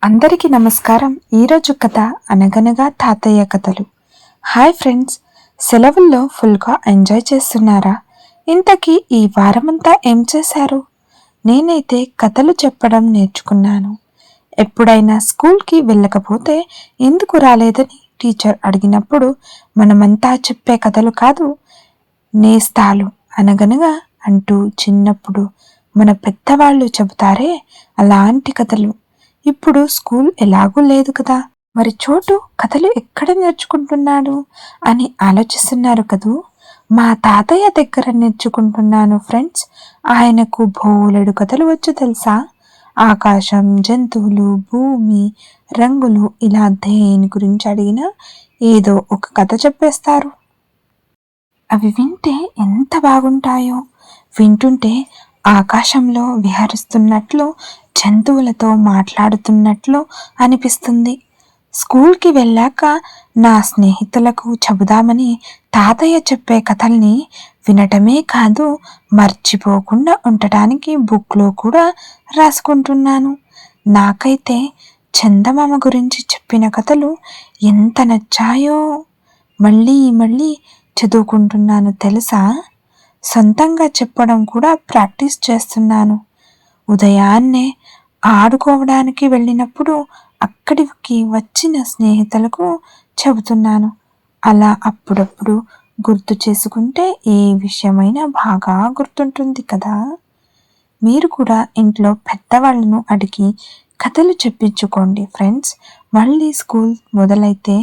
అందరికీ నమస్కారం. ఈరోజు కథ అనగనగా తాతయ్య కథలు. హాయ్ ఫ్రెండ్స్, సెలవుల్లో ఫుల్గా ఎంజాయ్ చేస్తున్నారా? ఇంతకీ ఈ వారమంతా ఏం చేశారు? నేనైతే కథలు చెప్పడం నేర్చుకున్నాను. ఎప్పుడైనా స్కూల్కి వెళ్ళకపోతే ఎందుకు రాలేదని టీచర్ అడిగినప్పుడు మనమంతా చెప్పే కథలు కాదు, నేస్తాలు అనగనగా అంటూ చిన్నప్పుడు మన పెద్దవాళ్ళు చెబుతారే అలాంటి కథలు. ఇప్పుడు స్కూల్ ఎలాగూ లేదు కదా, మరి చోటు కథలు ఎక్కడ నేర్చుకుంటున్నాడు అని ఆలోచిస్తున్నారు కదూ. మా తాతయ్య దగ్గర నేర్చుకుంటున్నాను ఫ్రెండ్స్. ఆయనకు బోలెడు కథలు వచ్చు తెలుసా. ఆకాశం, జంతువులు, భూమి, రంగులు ఇలా దేని గురించి అడిగినా ఏదో ఒక కథ చెప్పేస్తారు. అవి వింటే ఎంత బాగుంటాయో. వింటుంటే ఆకాశంలో విహరిస్తున్నట్లు, జంతువులతో మాట్లాడుతున్నట్లు అనిపిస్తుంది. స్కూల్కి వెళ్ళాక నా స్నేహితులకు చెబుదామని తాతయ్య చెప్పే కథల్ని వినటమే కాదు, మర్చిపోకుండా ఉండటానికి బుక్లో కూడా రాసుకుంటున్నాను. నాకైతే చందమామ గురించి చెప్పిన కథలు ఎంత నచ్చాయో, మళ్ళీ మళ్ళీ చదువుకుంటున్నాను తెలుసా. సొంతంగా చెప్పడం కూడా ప్రాక్టీస్ చేస్తున్నాను. ఉదయాన్నే ఆడుకోవడానికి వెళ్ళినప్పుడు అక్కడికి వచ్చిన స్నేహితులకు చెబుతున్నాను. అలా అప్పుడప్పుడు గుర్తు చేసుకుంటే ఏ విషయమైనా బాగా గుర్తుంటుంది కదా. మీరు కూడా ఇంట్లో పెద్దవాళ్ళను అడిగి కథలు చెప్పించుకోండి ఫ్రెండ్స్. మళ్ళీ స్కూల్ మొదలైతే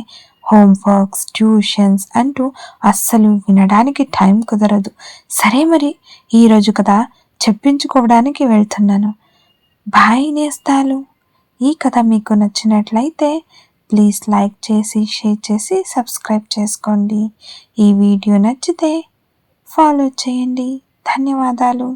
హోంవర్క్స్, ట్యూషన్స్ అంటూ అస్సలు వినడానికి టైం కుదరదు. సరే మరి, ఈరోజు కదా చెప్పించుకోవడానికి వెళ్తున్నాను. బాయ్ నేస్తాలు. ఈ కథ మీకు నచ్చినట్లయితే ప్లీజ్ లైక్ చేసి, షేర్ చేసి, సబ్స్క్రైబ్ చేసుకోండి. ఈ వీడియో నచ్చితే ఫాలో చేయండి. ధన్యవాదాలు.